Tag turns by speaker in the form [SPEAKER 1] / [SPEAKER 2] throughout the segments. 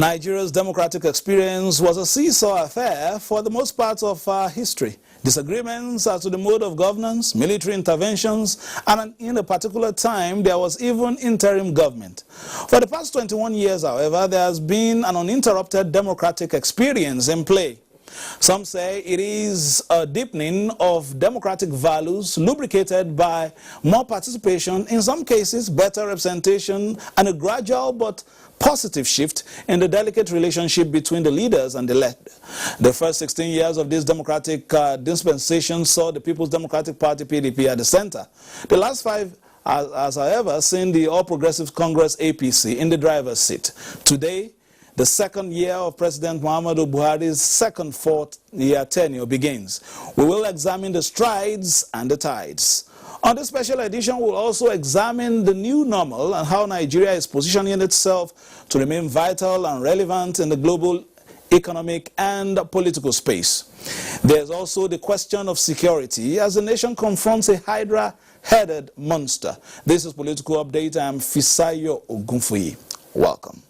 [SPEAKER 1] Nigeria's democratic experience was a seesaw affair for the most part of our history. Disagreements as to the mode of governance, military interventions, and in a particular time, there was even interim government. For the past 21 years, however, there has been an uninterrupted democratic experience in play. Some say it is a deepening of democratic values lubricated by more participation, in some cases better representation, and a gradual but positive shift in the delicate relationship between the leaders and the led. The first 16 years of this democratic dispensation saw the People's Democratic Party (PDP) at the center. The last 5 has, however, seen the All Progressives Congress (APC) in the driver's seat. Today, the second year of President Muhammadu Buhari's second fourth-year tenure begins. We will examine the strides and the tides. On this special edition, we'll also examine the new normal and how Nigeria is positioning itself to remain vital and relevant in the global economic and political space. There's also the question of security as the nation confronts a hydra-headed monster. This is Political Update. I'm Fisayo Ogunfuyi. Welcome.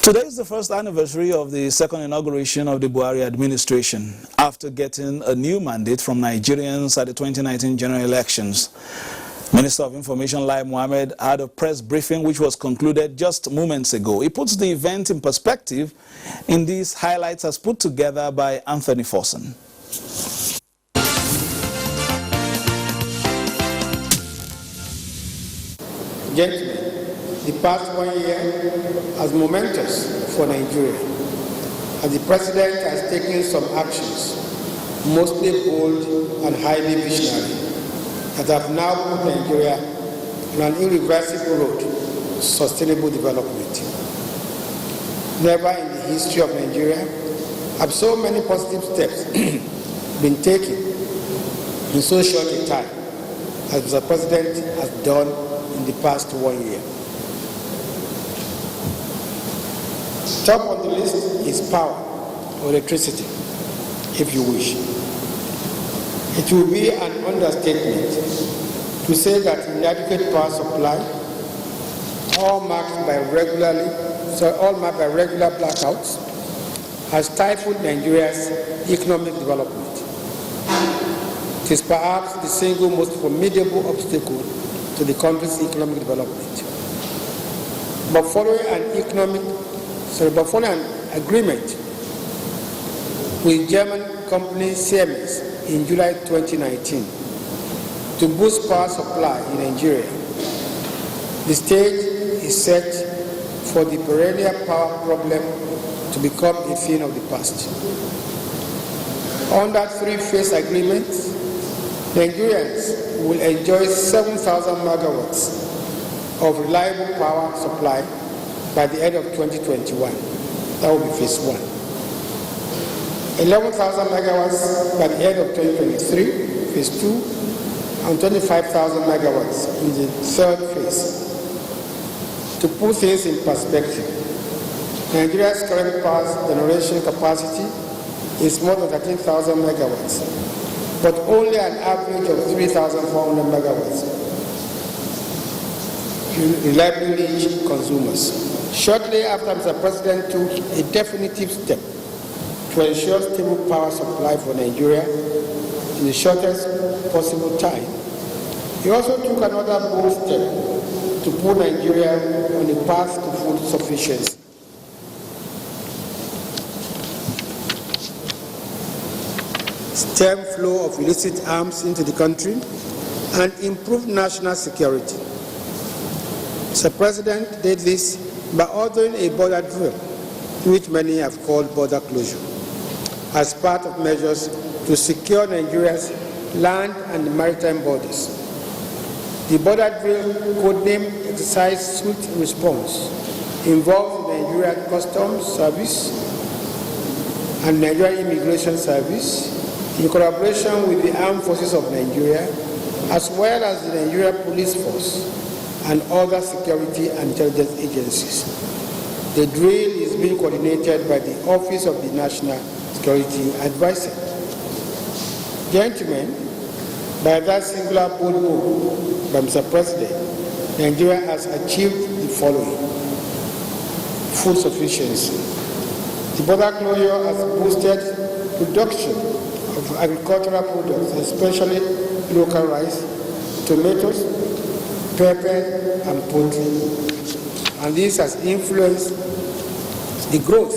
[SPEAKER 1] Today is the first anniversary of the second inauguration of the Buhari administration after getting a new mandate from Nigerians at the 2019 general elections. Minister of Information Lai Mohammed had a press briefing which was concluded just moments ago. He puts the event in perspective in these highlights as put together by Anthony Forson.
[SPEAKER 2] Gentlemen, the past 1 year has momentous for Nigeria, as the President has taken some actions, mostly bold and highly visionary, that have now put Nigeria on an irreversible road to sustainable development. Never in the history of Nigeria have so many positive steps been taken in so short a time as the President has done in the past 1 year. Top on the list is power, or electricity, if you wish. It will be an understatement to say that inadequate power supply, all marked by regular blackouts, has stifled Nigeria's economic development. It is perhaps the single most formidable obstacle to the country's economic development. But following an agreement with German company Siemens in July 2019 to boost power supply in Nigeria, the stage is set for the perennial power problem to become a thing of the past. Under 3-phase agreement, Nigerians will enjoy 7,000 megawatts of reliable power supply by the end of 2021. That will be phase 1. 11,000 megawatts by the end of 2023, phase 2, and 25,000 megawatts in the third phase. To put things in perspective, Nigeria's current power generation capacity is more than 13,000 megawatts, but only an average of 3,400 megawatts reliably reach consumers. Shortly after Mr. President took a definitive step to ensure stable power supply for Nigeria in the shortest possible time, he also took another bold step to put Nigeria on a path to food sufficiency. Stem flow of illicit arms into the country and improve national security. Mr. President did this by ordering a border drill, which many have called border closure, as part of measures to secure Nigeria's land and maritime borders. The border drill, codenamed Exercise Swift Response, involves the Nigerian Customs Service and Nigerian Immigration Service in collaboration with the Armed Forces of Nigeria, as well as the Nigerian Police Force and other security and intelligence agencies. The drill is being coordinated by the Office of the National Security Advisor. Gentlemen, By that singular bold move by Mr. President, Nigeria has achieved the following: food sufficiency. The border closure has boosted production of agricultural products, especially local rice, tomatoes, pepper, and poultry. And this has influenced the growth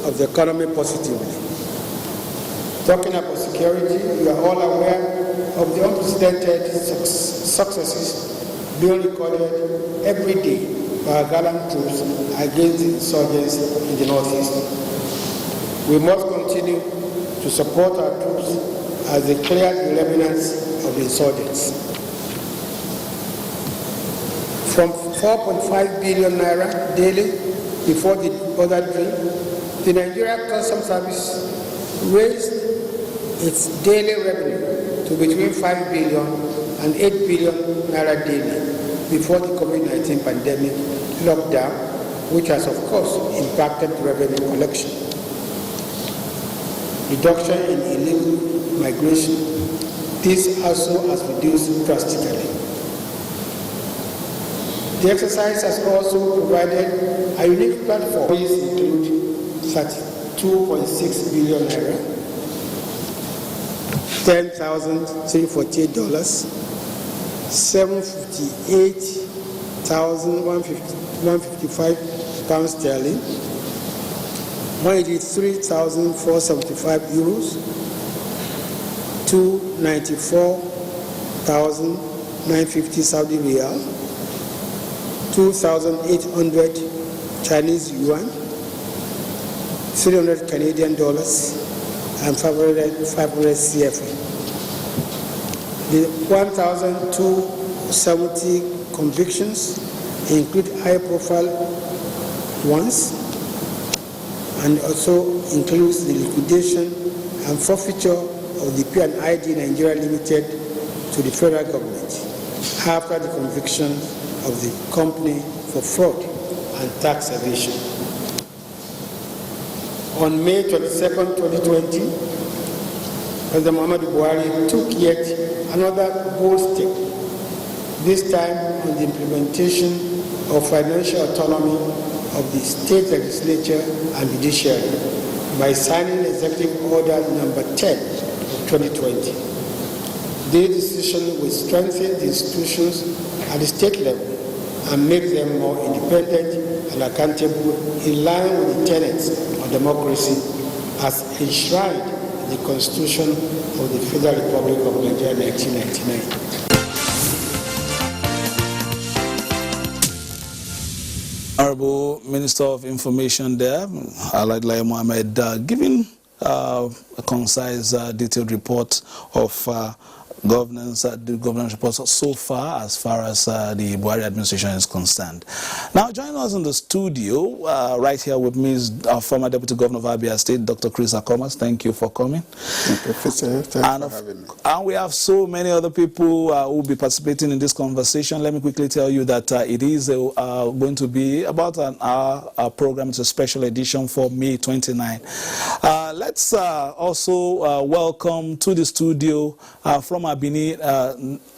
[SPEAKER 2] of the economy positively. Talking about security, you are all aware of the unprecedented successes being recorded every day by our gallant troops against the insurgents in the Northeast. We must continue to support our troops as they clear the remnants of the insurgents. From 4.5 billion naira daily before the border drill, the Nigerian Customs Service raised its daily revenue to between 5 billion and 8 billion naira daily before the COVID-19 pandemic lockdown, which has of course impacted revenue collection. Reduction in illegal migration, this also has reduced drastically. The exercise has also provided a unique platform. These include 32.6 billion naira, $10,348, £758,155 pounds sterling, €183,475, $294,950 Saudi Riyal, 2,800 Chinese yuan, 300 Canadian dollars, and 500 CFA. The 1,270 convictions include high-profile ones and also includes the liquidation and forfeiture of the P&ID Nigeria Limited to the federal government after the conviction of the company for fraud and tax evasion. On May 22, 2020, President Muhammadu Buhari took yet another bold step, this time on the implementation of financial autonomy of the state legislature and judiciary by signing Executive Order number 10 of 2020. This decision will strengthen the institutions at the state level and make them more independent and accountable in line with the tenets of democracy as enshrined in the Constitution of the Federal Republic of Nigeria 1999.
[SPEAKER 1] Honorable Minister of Information there, Alhaji Lai Mohammed, giving a concise, detailed report of governance, the governance report so far as the Buhari administration is concerned. Now, joining us in the studio, right here with me is our former Deputy Governor of Abia State, Dr. Chris Akomas. Thank you for coming.
[SPEAKER 3] Thank you, Professor. Thanks for having me. And
[SPEAKER 1] we have so many other people who will be participating in this conversation. Let me quickly tell you that it is going to be about an hour program. It's a special edition for May 29. Let's also welcome to the studio from our Bini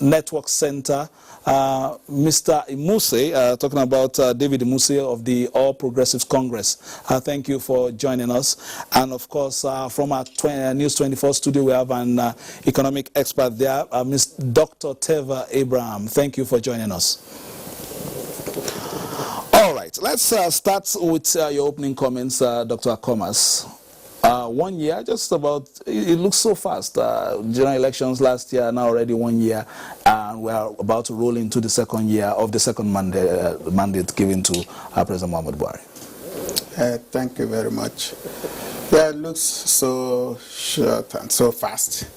[SPEAKER 1] Network Center, Mr. Imuse, talking about David Imuse of the All Progressives Congress. Thank you for joining us. And of course, from our News 24 studio, we have an economic expert there, Ms. Dr. Teva Abraham. Thank you for joining us. All right, let's start with your opening comments, Dr. Akomas. 1 year, just about, it looks so fast. General elections last year, now already 1 year, and we are about to roll into the second year of the second mandate given to President Muhammadu Buhari.
[SPEAKER 3] Thank you very much. Yeah, it looks so short and so fast.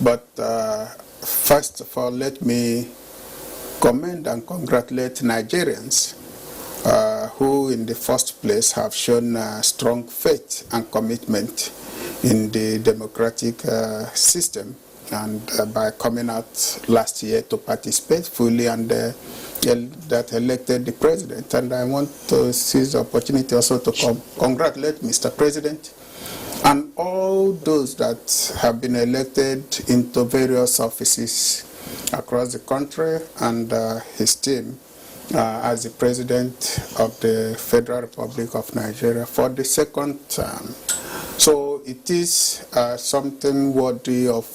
[SPEAKER 3] But first of all, let me commend and congratulate Nigerians who in the first place have shown strong faith and commitment in the democratic system, and by coming out last year to participate fully, and that elected the president. And I want to seize the opportunity also to congratulate Mr. President and all those that have been elected into various offices across the country, and his team as the President of the Federal Republic of Nigeria for the second term. So it is something worthy of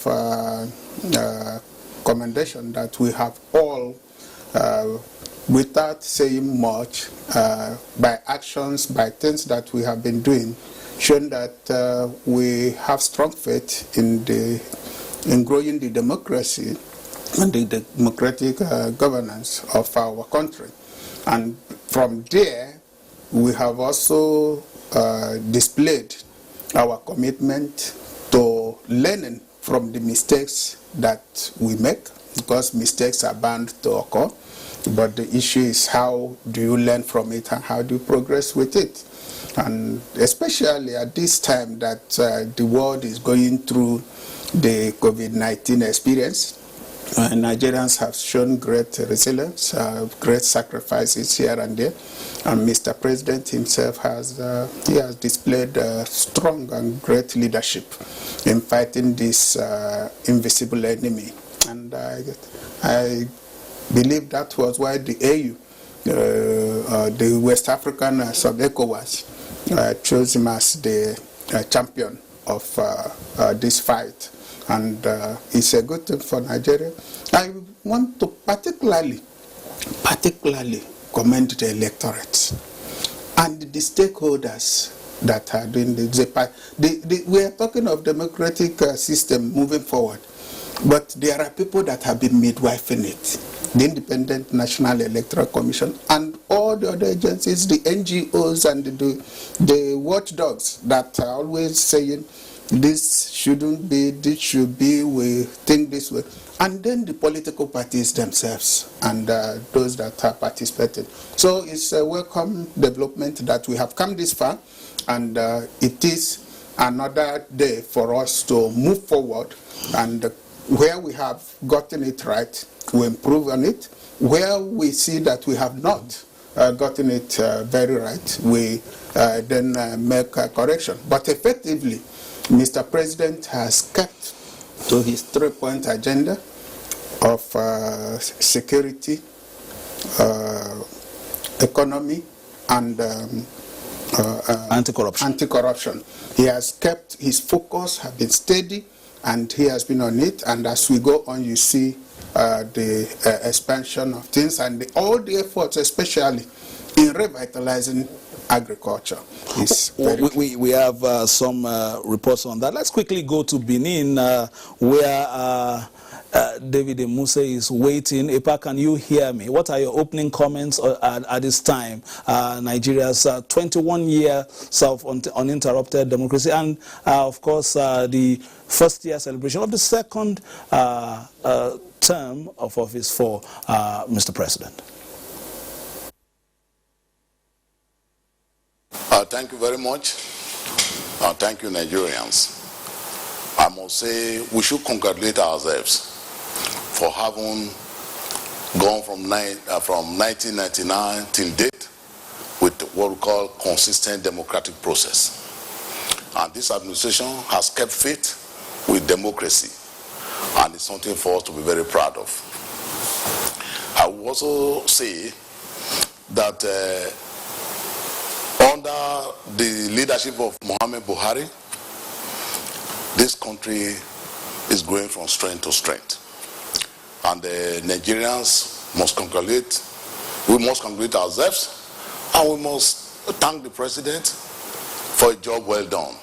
[SPEAKER 3] commendation that we have all, without saying much, by actions, by things that we have been doing, shown that we have strong faith in growing the democracy and the democratic governance of our country. And from there, we have also displayed our commitment to learning from the mistakes that we make, because mistakes are bound to occur. But the issue is, how do you learn from it and how do you progress with it? And especially at this time that the world is going through the COVID-19 experience, Nigerians have shown great resilience, great sacrifices here and there, and Mr. President himself has displayed strong and great leadership in fighting this invisible enemy. And I believe that was why the AU, the West African sub-ECOWAS, chose him as the champion of this fight. And it's a good thing for Nigeria. I want to particularly commend the electorate and the stakeholders that are doing we are talking of democratic system moving forward, but there are people that have been midwifing it. The Independent National Electoral Commission and all the other agencies, the NGOs and the watchdogs that are always saying, this shouldn't be, this should be, we think this way. And then the political parties themselves and those that are participating. So it's a welcome development that we have come this far, and it is another day for us to move forward, and where we have gotten it right, we improve on it. Where we see that we have not gotten it very right, we then make a correction. But effectively, Mr. President has kept to his 3-point agenda of security, economy, and anti-corruption. He has kept his focus, has been steady, and he has been on it. And as we go on, you see the expansion of things and all the efforts, especially in revitalizing agriculture.
[SPEAKER 1] We have some reports on that. Let's quickly go to Benin, where David Muse is waiting. Epa, can you hear me? What are your opening comments at this time? Nigeria's 21-year uninterrupted democracy, and of course the first-year celebration of the second term of office for Mr. President.
[SPEAKER 4] Thank you very much. Thank you, Nigerians. I must say we should congratulate ourselves for having gone from 1999 till date with what we call consistent democratic process. And this administration has kept faith with democracy, and it's something for us to be very proud of. I will also say that under the leadership of Muhammad Buhari, this country is growing from strength to strength. And the Nigerians must congratulate, we must congratulate ourselves, and we must thank the President for a job well done.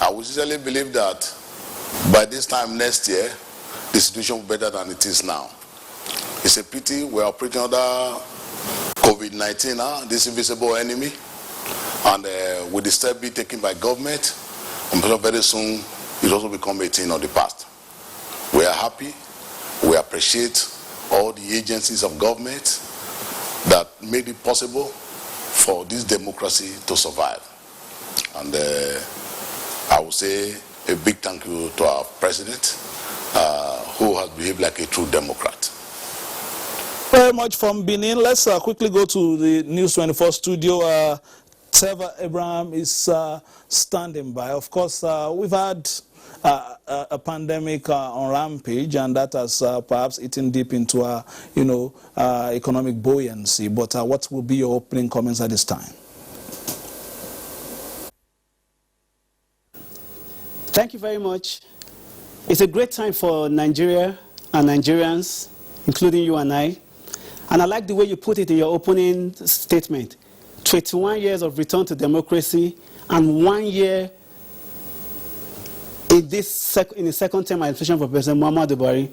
[SPEAKER 4] I would sincerely believe that by this time next year, the situation will be better than it is now. It's a pity we are operating under COVID-19, this invisible enemy, and with the step being taken by government, I'm sure very soon it will also become a thing of the past. We are happy, we appreciate all the agencies of government that made it possible for this democracy to survive. And I would say a big thank you to our President, who has behaved like a true Democrat.
[SPEAKER 1] Very much from Benin. Let's quickly go to the News 24 studio. Trevor Abraham is standing by. Of course, we've had a pandemic on rampage, and that has perhaps eaten deep into our, economic buoyancy. But what will be your opening comments at this time?
[SPEAKER 5] Thank you very much. It's a great time for Nigeria and Nigerians, including you and I. And I like the way you put it in your opening statement. 21 years of return to democracy and 1 year in the second term administration for President Muhammadu Buhari.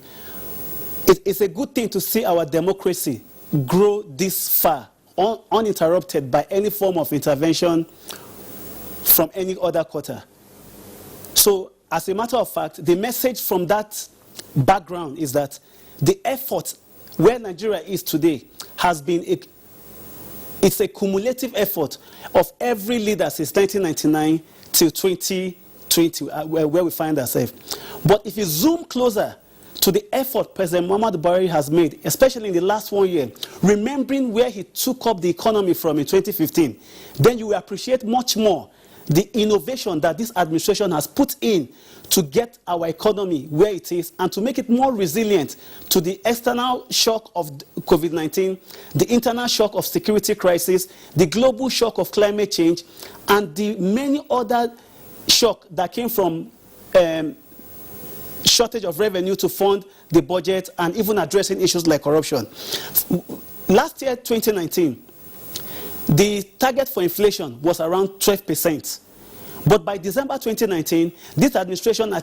[SPEAKER 5] It's a good thing to see our democracy grow this far, uninterrupted by any form of intervention from any other quarter. So, as a matter of fact, the message from that background is that the effort where Nigeria is today has been it's a cumulative effort of every leader since 1999 till 2020, where we find ourselves. But if you zoom closer to the effort President Muhammadu Buhari has made, especially in the last 1 year, remembering where he took up the economy from in 2015, then you will appreciate much more the innovation that this administration has put in to get our economy where it is and to make it more resilient to the external shock of COVID-19, the internal shock of security crisis, the global shock of climate change, and the many other shocks that came from shortage of revenue to fund the budget and even addressing issues like corruption. Last year, 2019, the target for inflation was around 12%. But by December 2019, this administration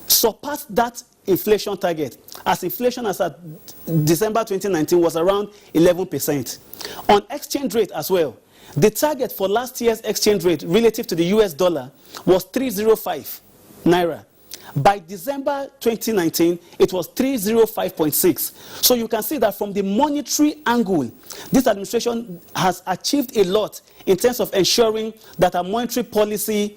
[SPEAKER 5] surpassed that inflation target, as inflation as at December 2019 was around 11%. On exchange rate as well, the target for last year's exchange rate relative to the US dollar was 305 naira. By December 2019, it was 305.6. So you can see that from the monetary angle, this administration has achieved a lot in terms of ensuring that our monetary policy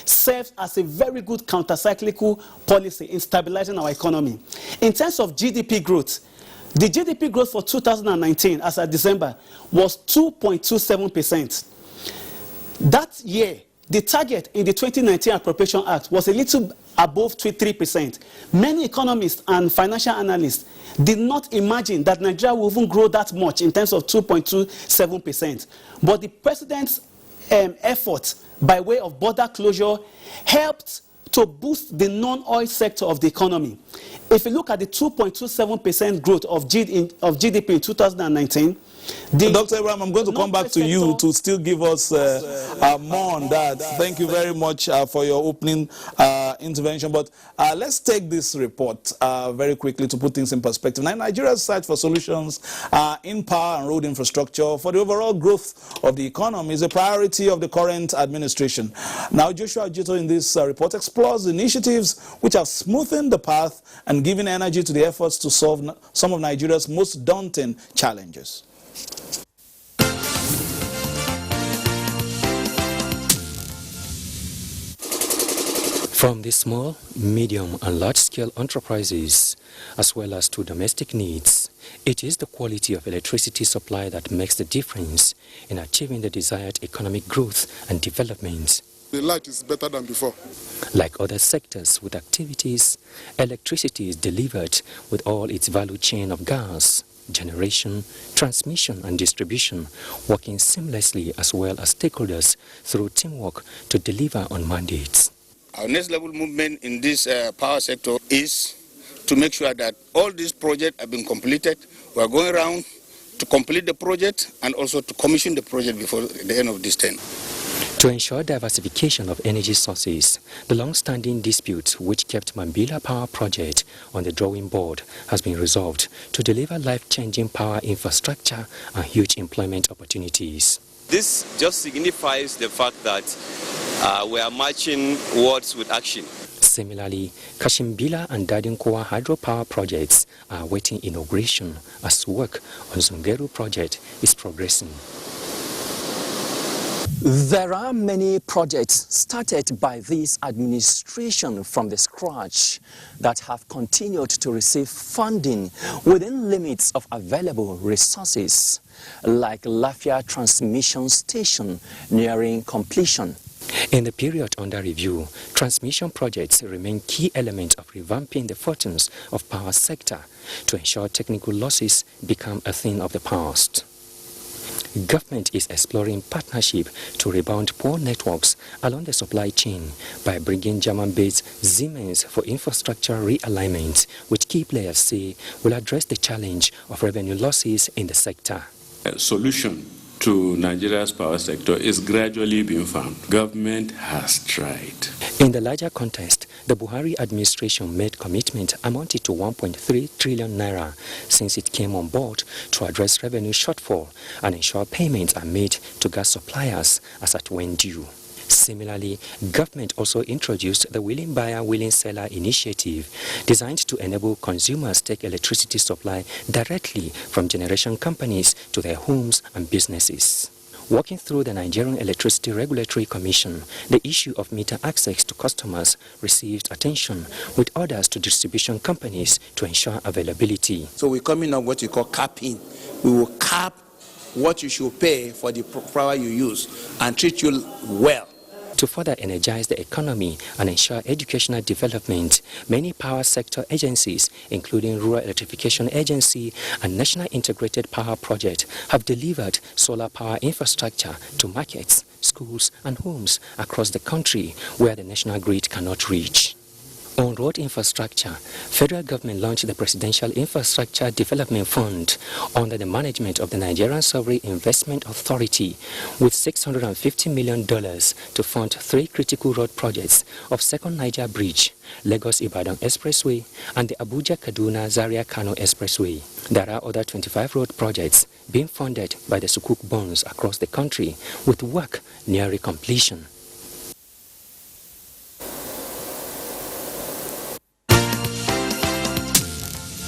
[SPEAKER 5] serves as a very good counter-cyclical policy in stabilizing our economy. In terms of GDP growth, the GDP growth for 2019, as at December, was 2.27%. That year, the target in the 2019 Appropriation Act was a little above 3%. Many economists and financial analysts did not imagine that Nigeria will even grow that much in terms of 2.27%. But the president's effort by way of border closure helped to boost the non-oil sector of the economy. If you look at the 2.27% growth of GDP in 2019,
[SPEAKER 1] Dr. Abraham, I'm going to come back to you to still give us more on that. Thank you very much for your opening intervention. But let's take this report very quickly to put things in perspective. Now, Nigeria's search for solutions in power and road infrastructure for the overall growth of the economy is a priority of the current administration. Now, Joshua Jito in this report explores initiatives which have smoothened the path and given energy to the efforts to solve some of Nigeria's most daunting challenges.
[SPEAKER 6] From the small, medium and large-scale enterprises, as well as to domestic needs, it is the quality of electricity supply that makes the difference in achieving the desired economic growth and development.
[SPEAKER 7] The light is better than before.
[SPEAKER 6] Like other sectors with activities, electricity is delivered with all its value chain of gas, generation, transmission and distribution, working seamlessly as well as stakeholders through teamwork to deliver on mandates.
[SPEAKER 8] Our next level movement in this power sector is to make sure that all these projects have been completed. We are going around to complete the project and also to commission the project before the end of this term.
[SPEAKER 6] To ensure diversification of energy sources, the long-standing dispute which kept Mambila Power Project on the drawing board has been resolved to deliver life-changing power infrastructure and huge employment opportunities.
[SPEAKER 9] This just signifies the fact that we are matching words with action.
[SPEAKER 6] Similarly, Kashimbila and Dadinkowa hydropower projects are awaiting inauguration as work on Zungeru project is progressing. There are many projects started by this administration from the scratch that have continued to receive funding within limits of available resources, like Lafia Transmission Station nearing completion. In the period under review, transmission projects remain key elements of revamping the fortunes of power sector to ensure technical losses become a thing of the past. Government is exploring partnership to rebound poor networks along the supply chain by bringing German-based Siemens for infrastructure realignment, which key players say will address the challenge of revenue losses in the sector.
[SPEAKER 10] A solution to Nigeria's power sector is gradually being found. Government has tried.
[SPEAKER 6] In the larger context, the Buhari administration made commitment amounted to 1.3 trillion naira since it came on board to address revenue shortfall and ensure payments are made to gas suppliers as at when due. Similarly, government also introduced the Willing Buyer, Willing Seller initiative designed to enable consumers take electricity supply directly from generation companies to their homes and businesses. Working through the Nigerian Electricity Regulatory Commission, the issue of meter access to customers received attention with orders to distribution companies to ensure availability.
[SPEAKER 11] So we're coming up what we call capping. We will cap what you should pay for the power you use and treat you well.
[SPEAKER 6] To further energize the economy and ensure educational development, many power sector agencies, including Rural Electrification Agency and National Integrated Power Project, have delivered solar power infrastructure to markets, schools and homes across the country where the national grid cannot reach. On road infrastructure, federal government launched the Presidential Infrastructure Development Fund under the management of the Nigerian Sovereign Investment Authority with $650 million to fund 3 critical road projects of Second Niger Bridge, Lagos-Ibadan Expressway and the Abuja-Kaduna-Zaria-Kano Expressway. There are other 25 road projects being funded by the Sukuk bonds across the country with work nearing completion.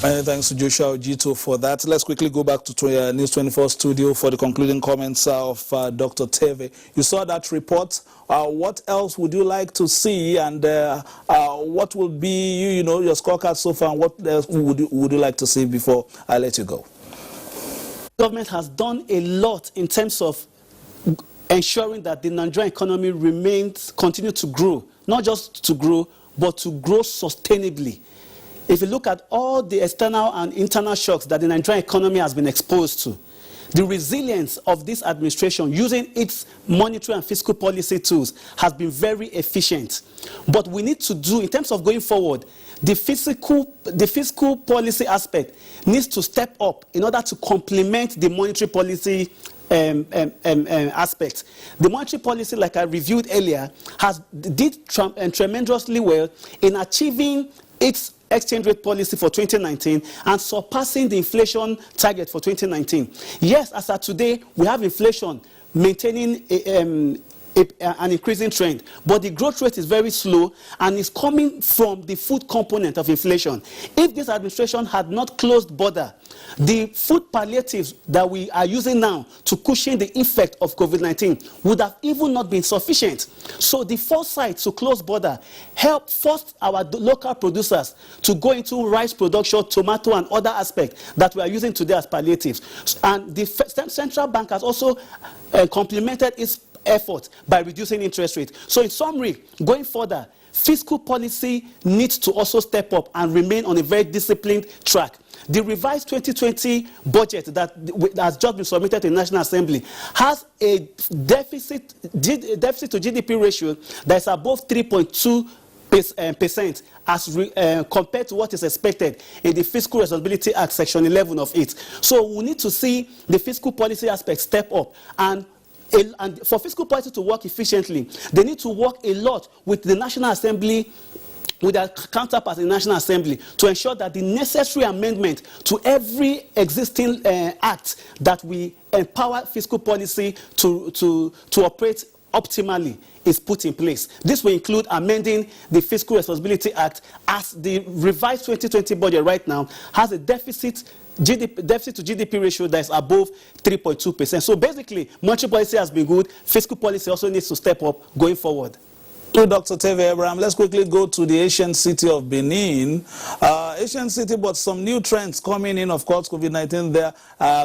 [SPEAKER 1] Many thanks to Joshua Ojito for that. Let's quickly go back to News 24 studio for the concluding comments of Dr. Teve. You saw that report. What else would you like to see, and what will be your scorecard so far, and what else would you like to see before I let you go?
[SPEAKER 5] Government has done a lot in terms of ensuring that the Nigerian economy continue to grow, not just to grow, but to grow sustainably. If you look at all the external and internal shocks that the Nigerian economy has been exposed to, the resilience of this administration using its monetary and fiscal policy tools has been very efficient. But we need to do, in terms of going forward, the fiscal policy aspect needs to step up in order to complement the monetary policy aspect. The monetary policy, like I reviewed earlier, did tremendously well in achieving its exchange rate policy for 2019 and surpassing the inflation target for 2019. Yes, as of today, we have inflation maintaining an increasing trend, but the growth rate is very slow and is coming from the food component of inflation. If this administration had not closed border, the food palliatives that we are using now to cushion the effect of COVID-19 would have even not been sufficient. So the foresight to close border helped force our local producers to go into rice production, tomato and other aspects that we are using today as palliatives. And the central bank has also complemented its effort by reducing interest rates. So in summary, going further, fiscal policy needs to also step up and remain on a very disciplined track. The revised 2020 budget that has just been submitted to the National Assembly has a deficit to GDP ratio that is above 3.2% as compared to what is expected in the Fiscal Responsibility Act, Section 11 of it. So we need to see the fiscal policy aspect step up, and for fiscal policy to work efficiently, they need to work a lot with the National Assembly, with their counterparts in the National Assembly, to ensure that the necessary amendment to every existing act that we empower fiscal policy to operate optimally is put in place. This will include amending the Fiscal Responsibility Act, as the revised 2020 budget right now has a deficit deficit to GDP ratio that is above 3.2%. So basically, monetary policy has been good. Fiscal policy also needs to step up going forward.
[SPEAKER 1] To Dr. Teve Abraham, let's quickly go to the ancient city of Benin. Ancient city, but some new trends coming in. Of course, COVID-19 there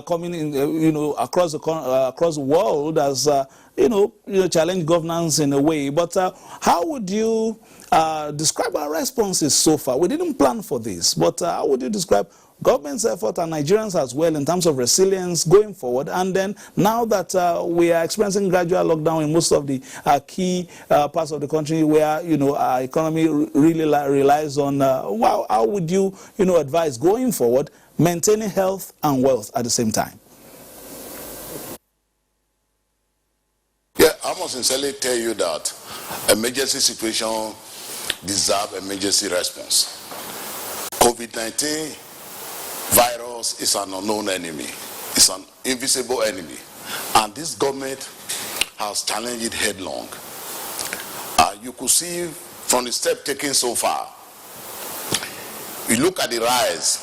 [SPEAKER 1] coming in, across the world as challenge governance in a way. But how would you describe our responses so far? We didn't plan for this, but how would you describe government's effort and Nigerians as well in terms of resilience going forward? And then now that we are experiencing gradual lockdown in most of the key parts of the country where our economy really relies on, how would you advise going forward maintaining health and wealth at the same time?
[SPEAKER 4] Yeah, I must sincerely tell you that emergency situation deserve emergency response. COVID-19 virus is an unknown enemy. It's an invisible enemy. And this government has challenged it headlong. You could see from the step taken so far, we look at the rise,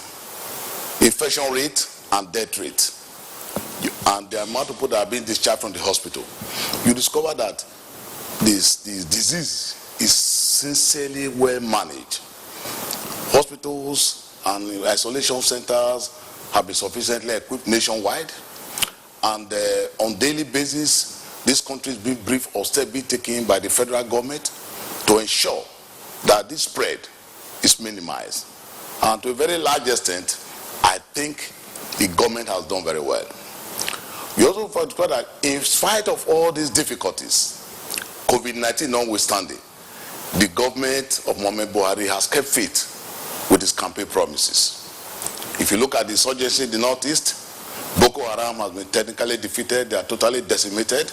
[SPEAKER 4] infection rate and death rate, and the amount of people that are being discharged from the hospital. You discover that this disease is sincerely well managed. Hospitals and isolation centers have been sufficiently equipped nationwide, and on daily basis, this country is being briefed or steps being taken by the federal government to ensure that this spread is minimized. And to a very large extent, I think the government has done very well. We also find that in spite of all these difficulties, COVID-19 notwithstanding, the government of Muhammad Buhari has kept faith with his campaign promises. If you look at the insurgency in the northeast, Boko Haram has been technically defeated. They are totally decimated,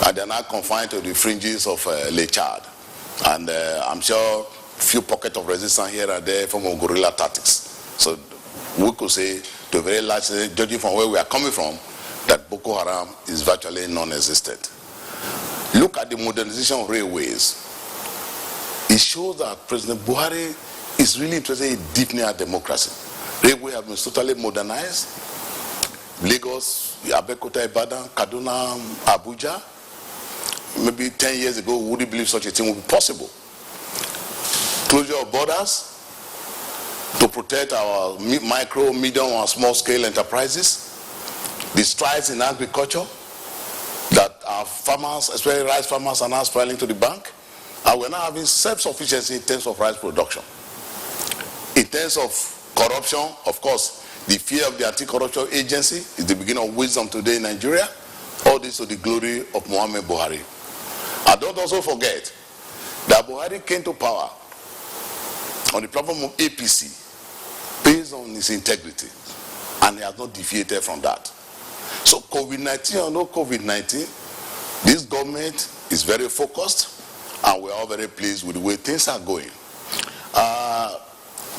[SPEAKER 4] and they are now confined to the fringes of Lake Chad. And I'm sure a few pockets of resistance here and there from guerrilla tactics. So we could say, to a very large extent, judging from where we are coming from, that Boko Haram is virtually non-existent. Look at the modernization of railways. It shows that President Buhari is really interested in deepening our democracy. Railway have been totally modernized. Lagos, Abeokuta, Ibadan, Kaduna, Abuja. Maybe 10 years ago, we wouldn't believe such a thing would be possible. Closure of borders to protect our micro, medium, and small scale enterprises. The strides in agriculture that our farmers, especially rice farmers, are now spiraling to the bank. And we're now having self-sufficiency in terms of rice production. In terms of corruption, of course, the fear of the anti-corruption agency is the beginning of wisdom today in Nigeria. All this to the glory of Muhammad Buhari. And don't also forget that Buhari came to power on the platform of APC based on his integrity, and he has not deviated from that. So COVID-19 or no COVID-19, this government is very focused, and we're all very pleased with the way things are going.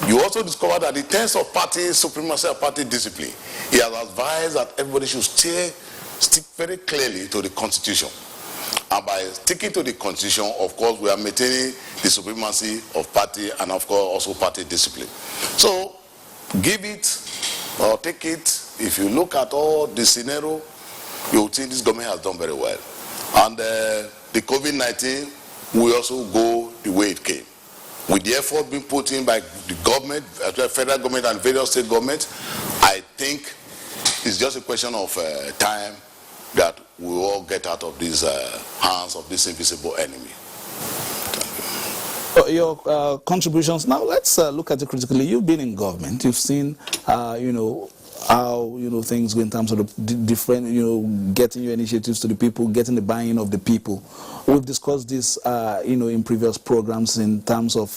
[SPEAKER 4] You also discover that in terms of party supremacy and party discipline, he has advised that everybody should stick very clearly to the Constitution. And by sticking to the Constitution, of course, we are maintaining the supremacy of party and, of course, also party discipline. So give it or take it. If you look at all the scenario, you will see this government has done very well. And the COVID-19 will also go the way it came. With the effort being put in by the government, federal government and various state governments, I think it's just a question of time that we will all get out of these hands of this invisible enemy.
[SPEAKER 1] Your contributions. Now let's look at it critically. You've been in government. You've seen, how things go in terms of the different, getting your initiatives to the people, getting the buy-in of the people. We've discussed this, in previous programs in terms of,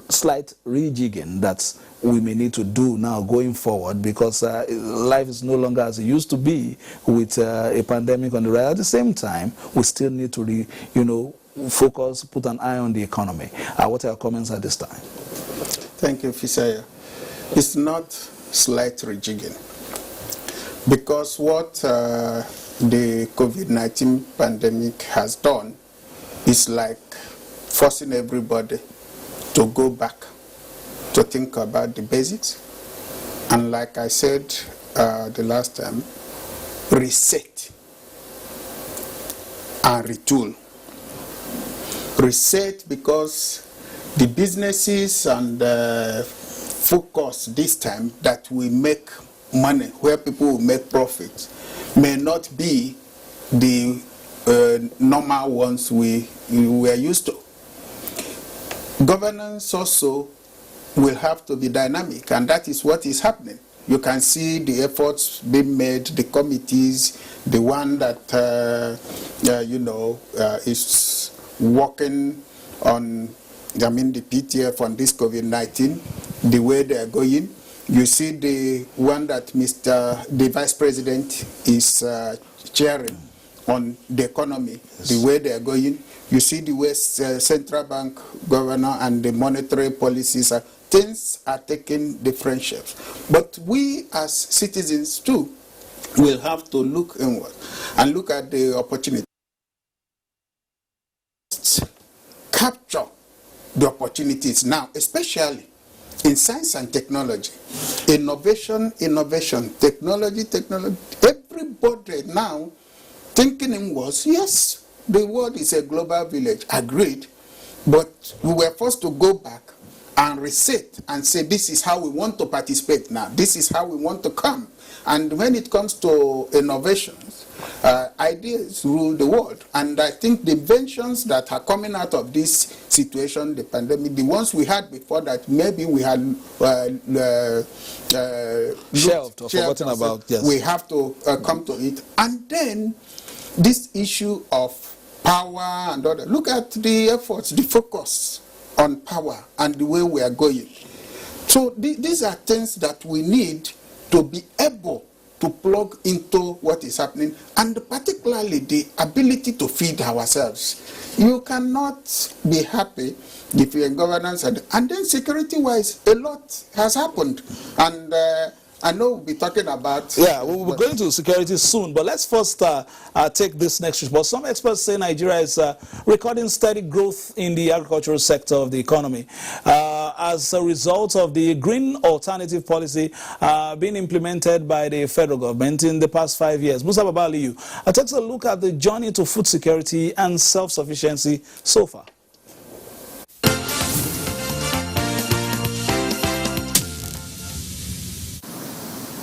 [SPEAKER 1] slight rejigging that we may need to do now going forward, because life is no longer as it used to be with a pandemic on the rise. At the same time, we still need to, focus, put an eye on the economy. What are your comments at this time?
[SPEAKER 3] Thank you, Fisaya. It's not slight rejigging, because what the COVID-19 pandemic has done is like forcing everybody to go back to think about the basics, And like I said the last time, reset and retool. Reset because the businesses and focus this time that we make money, where people will make profits, may not be the normal ones we were used to. Governance also will have to be dynamic, and that is what is happening. You can see the efforts being made, the committees, the one that is working on, the PTF on this COVID-19, the way they are going. You see the one that the Vice President is chairing on the economy, the way they are going. You see the way central bank governor and the monetary policies things are taking different shapes. But we as citizens too will have to look inward and look at the opportunity. Capture the opportunities now, especially in science and technology. Innovation, technology. Everybody now thinking inwards, yes, the world is a global village, agreed, but we were forced to go back and reset and say, this is how we want to participate now. This is how we want to come. And when it comes to innovations, ideas rule the world. And I think the inventions that are coming out of this situation, the pandemic, the ones we had before that maybe we had
[SPEAKER 1] shelved or forgotten about, yes.
[SPEAKER 3] We have to come to it. And then this issue of power and other. Look at the efforts, the focus on power and the way we are going. So these are things that we need to be able to plug into what is happening, and particularly the ability to feed ourselves. You cannot be happy if you're in governance, and then security-wise, a lot has happened. And I know we'll be talking about...
[SPEAKER 1] Yeah, we'll be going to security soon, but let's first take this next report. Some experts say Nigeria is recording steady growth in the agricultural sector of the economy as a result of the green alternative policy being implemented by the federal government in the past 5 years. Musa Babaliyu takes a look at the journey to food security and self-sufficiency so far.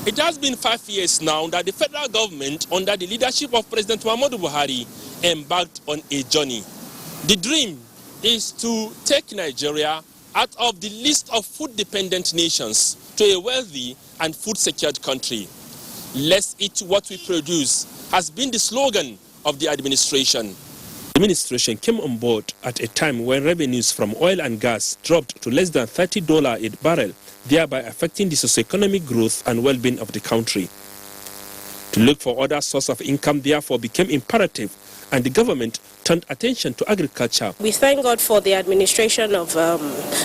[SPEAKER 12] It has been 5 years now that the federal government, under the leadership of President Muhammadu Buhari, embarked on a journey. The dream is to take Nigeria out of the list of food-dependent nations to a wealthy and food-secured country. Let's eat what we produce has been the slogan of the administration. The administration came on board at a time when revenues from oil and gas dropped to less than $30 a barrel, thereby affecting the socioeconomic growth and well-being of the country. To look for other sources of income therefore became imperative, and the government turned attention to agriculture.
[SPEAKER 13] We thank God for the administration of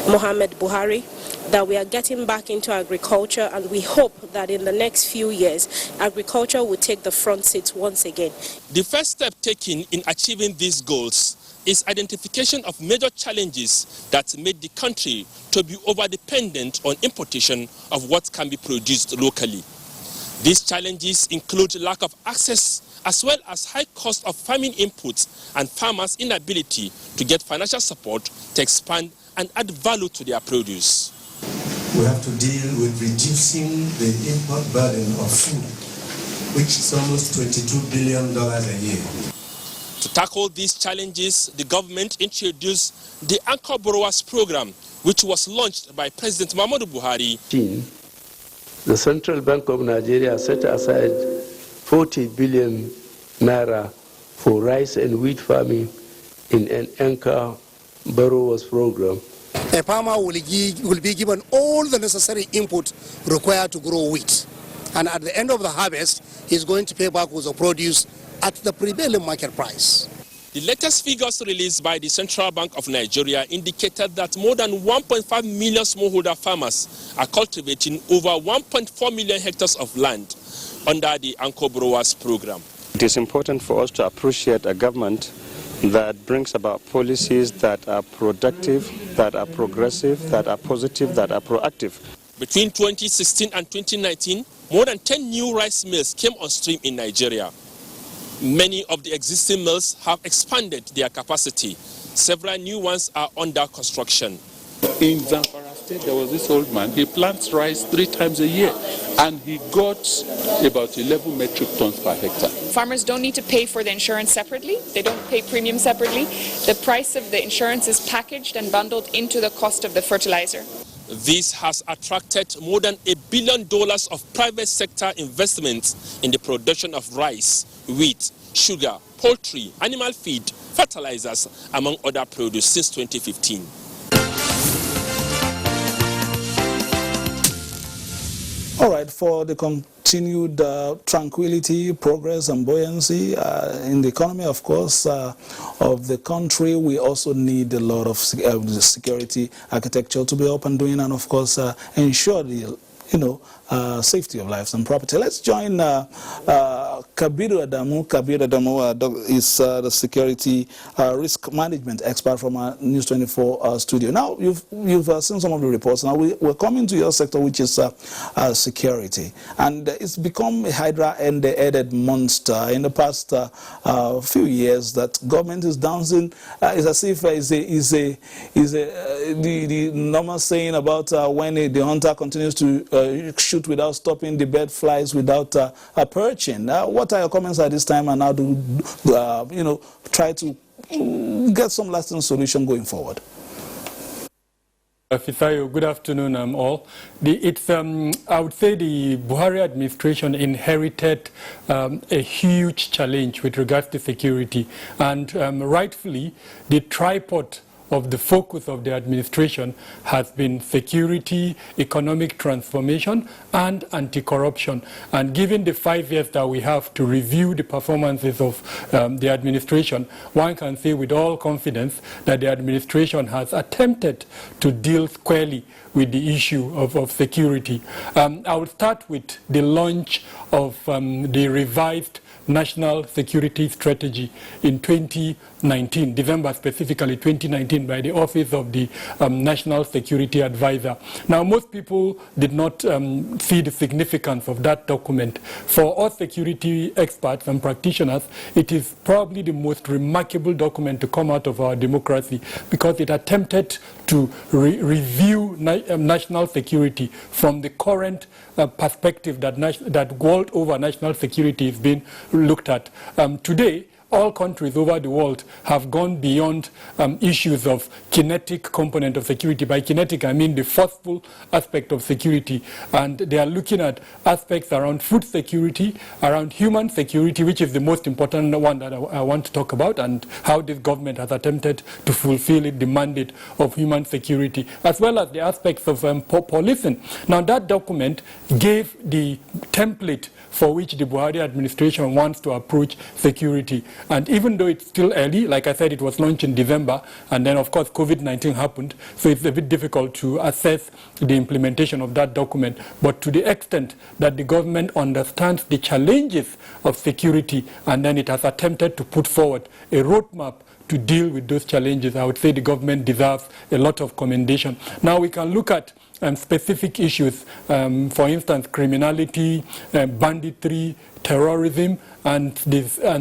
[SPEAKER 13] Muhammad Buhari, that we are getting back into agriculture, and we hope that in the next few years, agriculture will take the front seat once again.
[SPEAKER 12] The first step taken in achieving these goals is identification of major challenges that made the country to be over-dependent on importation of what can be produced locally. These challenges include lack of access as well as high cost of farming inputs and farmers' inability to get financial support to expand and add value to their produce.
[SPEAKER 14] We have to deal with reducing the import burden of food, which is almost $22 billion a year.
[SPEAKER 12] To tackle these challenges, the government introduced the Anchor Borrowers Program, which was launched by President Muhammadu Buhari.
[SPEAKER 15] The Central Bank of Nigeria set aside 40 billion naira for rice and wheat farming in an Anchor Borrowers Program.
[SPEAKER 16] A farmer will be given all the necessary input required to grow wheat. And at the end of the harvest, he's going to pay back with the produce at the prevailing market price.
[SPEAKER 12] The latest figures released by the Central Bank of Nigeria indicated that more than 1.5 million smallholder farmers are cultivating over 1.4 million hectares of land under the Anchor Borrowers Program.
[SPEAKER 17] It is important for us to appreciate a government that brings about policies that are productive, that are progressive, that are positive, that are proactive.
[SPEAKER 12] Between 2016 and 2019, more than 10 new rice mills came on stream in Nigeria. Many of the existing mills have expanded their capacity. Several new ones are under construction.
[SPEAKER 10] In Zamfara State, there was this old man. He plants rice 3 times a year, and he got about 11 metric tons per hectare.
[SPEAKER 18] Farmers don't need to pay for the insurance separately. They don't pay premium separately. The price of the insurance is packaged and bundled into the cost of the fertilizer.
[SPEAKER 12] This has attracted more than $1 billion of private sector investments in the production of rice, wheat, sugar, poultry, animal feed, fertilizers, among other produce since 2015.
[SPEAKER 1] All right, for the continued tranquility, progress, and buoyancy in the economy, of course, of the country, we also need a lot of security architecture to be up and doing, and of course, ensure the safety of lives and property. Let's join Kabiru Adamu. Kabiru Adamu is the security risk management expert from our News 24 studio. Now, you've seen some of the reports. Now, we're coming to your sector, which is security. And it's become a hydra-headed monster in the past few years that government is dancing. It's as if the normal saying about when the hunter continues to shoot without stopping, the bird flies without perching. What are your comments at this time, and how do try to get some lasting solution going forward?
[SPEAKER 19] Fisayo, good afternoon, all. I would say the Buhari administration inherited a huge challenge with regards to security, and rightfully, the tripod of the focus of the administration has been security, economic transformation, and anti-corruption. And given the 5 years that we have to review the performances of the administration, one can say with all confidence that the administration has attempted to deal squarely with the issue of security. I will start with the launch of the revised National Security Strategy in 2019, December specifically 2019, by the Office of the National Security Advisor. Now, most people did not see the significance of that document. For us security experts and practitioners, it is probably the most remarkable document to come out of our democracy, because it attempted to review national security from the current perspective that world over national security is being looked at. Today, all countries over the world have gone beyond issues of kinetic component of security. By kinetic, I mean the forceful aspect of security. And they are looking at aspects around food security, around human security, which is the most important one that I want to talk about, and how this government has attempted to fulfill the mandate of human security, as well as the aspects of policing. Now, that document gave the template for which the Buhari administration wants to approach security. And even though it's still early, like I said, it was launched in December, and then of course COVID-19 happened, so it's a bit difficult to assess the implementation of that document. But to the extent that the government understands the challenges of security, and then it has attempted to put forward a roadmap to deal with those challenges, I would say the government deserves a lot of commendation. Now we can look at specific issues, for instance, criminality, banditry, terrorism, and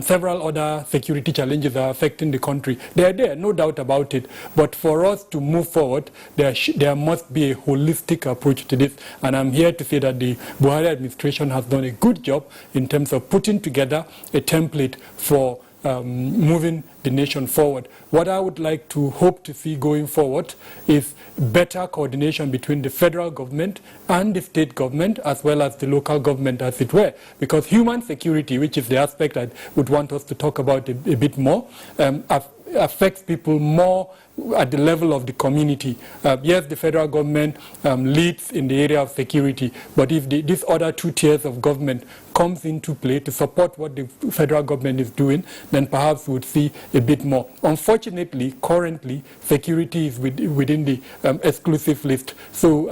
[SPEAKER 19] several other security challenges that are affecting the country. They are there, no doubt about it. But for us to move forward, there must be a holistic approach to this. And I'm here to say that the Buhari administration has done a good job in terms of putting together a template for moving the nation forward. What I would like to hope to see going forward is better coordination between the federal government and the state government, as well as the local government, as it were. Because human security, which is the aspect I would want us to talk about a bit more, affects people more at the level of the community. Yes, the federal government leads in the area of security, but if these other two tiers of government comes into play to support what the federal government is doing, then perhaps we would see a bit more. Unfortunately, currently, security is within the exclusive list, so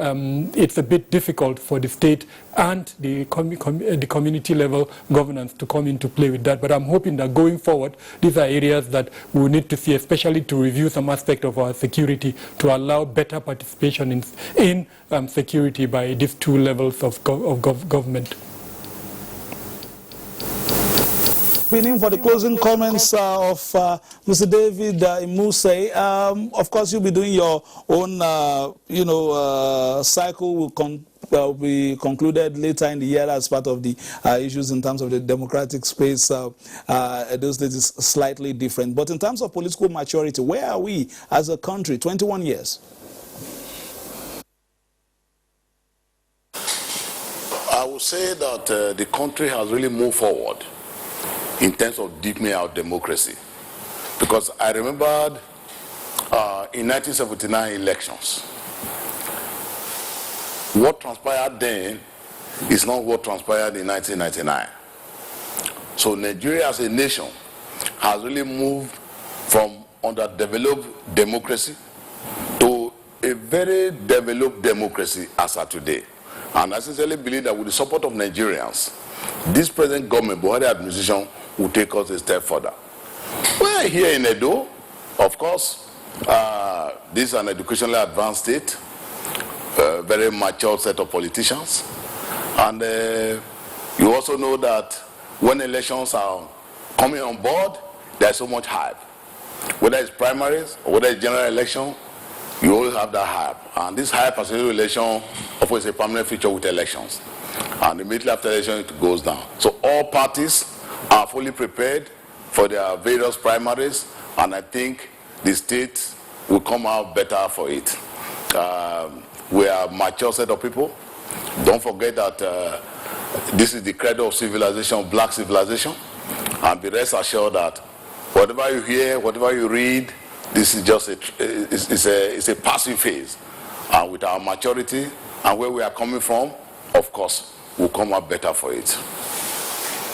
[SPEAKER 19] it's a bit difficult for the state and the community level governance to come into play with that. But I'm hoping that going forward, these are areas that we need to see, especially to review some aspect of our security to allow better participation in security by these two levels of government.
[SPEAKER 1] In for the closing comments of Mr. David Imuse. Of course, you'll be doing your own, cycle will be concluded later in the year as part of the issues in terms of the democratic space. Those days is slightly different. But in terms of political maturity, where are we as a country? 21 years.
[SPEAKER 4] I would say that the country has really moved forward in terms of deepening our democracy. Because I remembered in 1979 elections, what transpired then is not what transpired in 1999. So Nigeria as a nation has really moved from underdeveloped democracy to a very developed democracy as of today. And I sincerely believe that with the support of Nigerians, this present government, Buhari administration, will take us a step further. We're here in Edo, of course. This is an educationally advanced state, very mature set of politicians. And you also know that when elections are coming on board, there's so much hype. Whether it's primaries or whether it's general election, you always have that hype. And this hype as a election offers a permanent feature with elections. And immediately after election, it goes down. So all parties are fully prepared for their various primaries, and I think the state will come out better for it. We are a mature set of people. Don't forget that this is the cradle of civilization, black civilization, and be rest assured that whatever you hear, whatever you read, this is just it's a passing phase. And with our maturity and where we are coming from, of course, we'll come out better for it.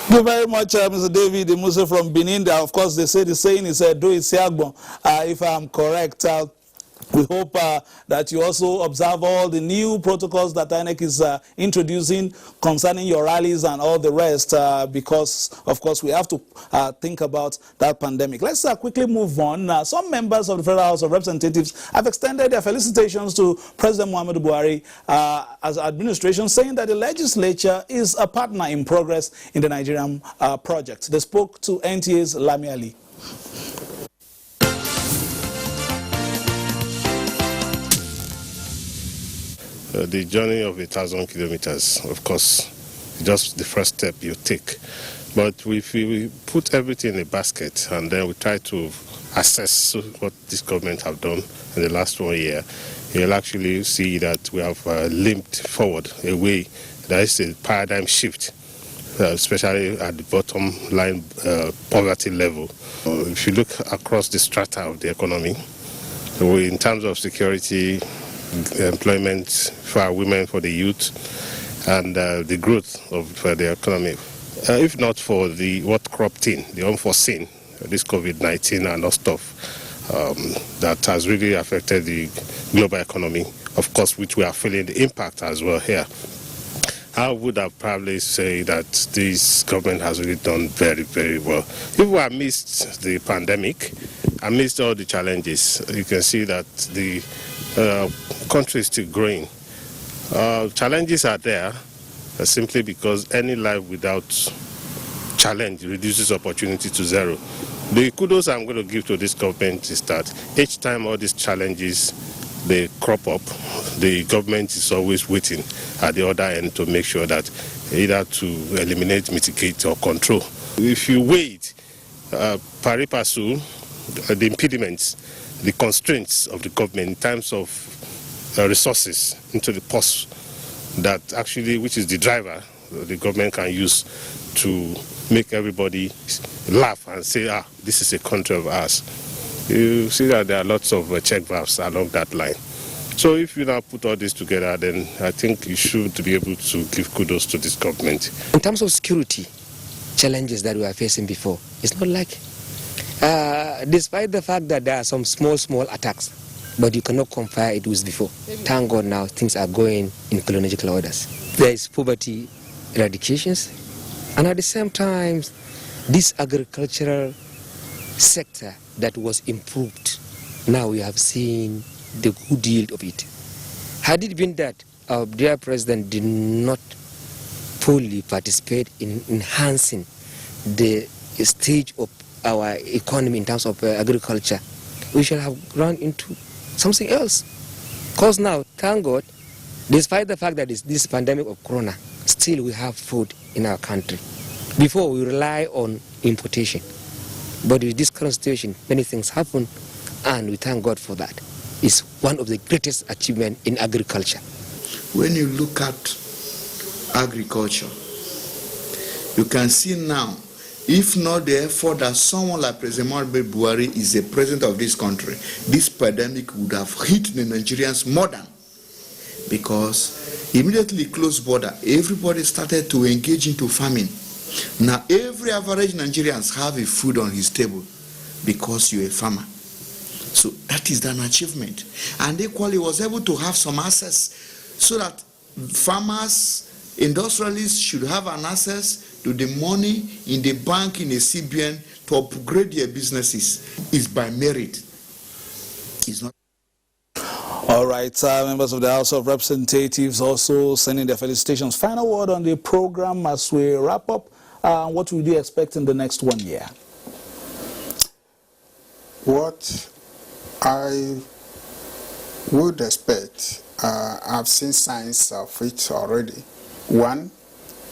[SPEAKER 1] Thank you very much, Mr. David Imuse from Benin. Of course, they say the saying is do it siagbon. If I'm correct, we hope that you also observe all the new protocols that INEC is introducing concerning your rallies and all the rest, because, of course, we have to think about that pandemic. Let's quickly move on. Some members of the Federal House of Representatives have extended their felicitations to President Muhammadu Buhari as administration, saying that the legislature is a partner in progress in the Nigerian project. They spoke to NTA's Lami Ali.
[SPEAKER 20] The journey of 1,000 kilometers, of course, is just the first step you take. But if we put everything in a basket and then we try to assess what this government have done in the last 1 year, you'll actually see that we have limped forward a way. There is a paradigm shift, especially at the bottom line poverty level. If you look across the strata of the economy, in terms of security, employment for our women, for the youth, and the growth of the economy. If not for what cropped in, the unforeseen, this COVID-19 and all stuff that has really affected the global economy, of course, which we are feeling the impact as well here. I would have probably say that this government has really done very, very well. If we amidst the pandemic, amidst all the challenges, you can see that the country is still growing. Challenges are there simply because any life without challenge reduces opportunity to zero. The kudos I'm going to give to this government is that each time all these challenges they crop up, the government is always waiting at the other end to make sure that either to eliminate, mitigate, or control. If you wait, pari passu, the impediments, the constraints of the government in terms of resources into the purse that actually, which is the driver the government can use to make everybody laugh and say, this is a country of ours. You see that there are lots of check valves along that line. So if you now put all this together, then I think you should be able to give kudos to this government.
[SPEAKER 21] In terms of security challenges that we are facing before, it's not like Despite the fact that there are some small attacks, but you cannot compare it with before. Thank God now things are going in chronological orders. There is poverty eradications, and at the same time, this agricultural sector that was improved, now we have seen the good yield of it. Had it been that our dear president did not fully participate in enhancing the stage of our economy in terms of agriculture, we should have run into something else. Because now, thank God, despite the fact that this pandemic of corona, still we have food in our country. Before, we rely on importation. But with this current situation, many things happen, and we thank God for that. It's one of the greatest achievements in agriculture.
[SPEAKER 22] When you look at agriculture, you can see now, if not the effort that someone like President Muhammadu Buhari is the president of this country, this pandemic would have hit the Nigerians more than, because immediately closed border, everybody started to engage into farming. Now every average Nigerians have a food on his table because you're a farmer. So that is an achievement. And equally was able to have some access so that farmers, industrialists should have an access to the money in the bank, in a CBN, to upgrade their businesses. Is by merit. It's not.
[SPEAKER 1] All right, members of the House of Representatives also sending their felicitations. Final word on the program as we wrap up. What would you expect in the next 1 year?
[SPEAKER 3] What I would expect, I've seen signs of it already. One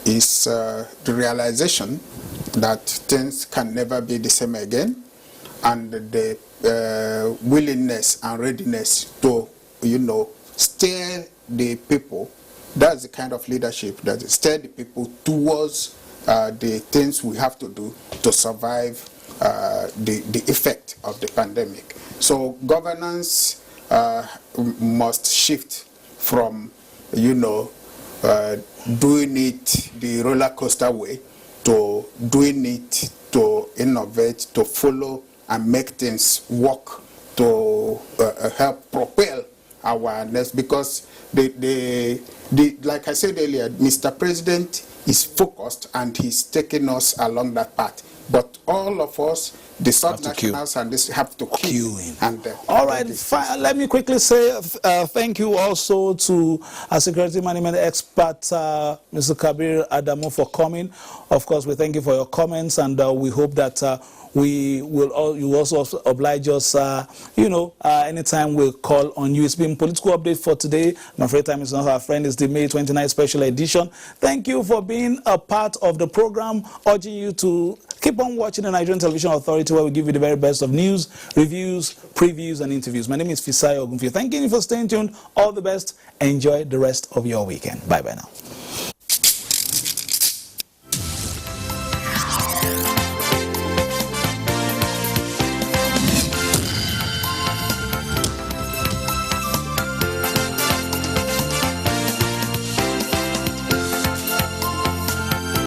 [SPEAKER 3] is the realization that things can never be the same again, and the willingness and readiness to, steer the people. That's the kind of leadership that steer the people towards the things we have to do to survive the effect of the pandemic. So governance must shift from, doing it the roller coaster way to doing it to innovate, to follow and make things work, to help propel awareness. Because like I said earlier, Mr. President is focused and he's taking us along that path. But all of us, the subnationals and this, have to queue in. And,
[SPEAKER 1] all right, let me quickly say thank you also to our security management expert, Mr. Kabir Adamu, for coming. Of course, we thank you for your comments, and we hope that you will also oblige us, anytime we'll call on you. It's been Political Update for today. I'm afraid time is not our friend. It's the May 29th special edition. Thank you for being a part of the program, urging you to keep on watching the Nigerian Television Authority, where we give you the very best of news, reviews, previews, and interviews. My name is Fisayo Ogunfi. Thank you for staying tuned. All the best. Enjoy the rest of your weekend. Bye-bye now.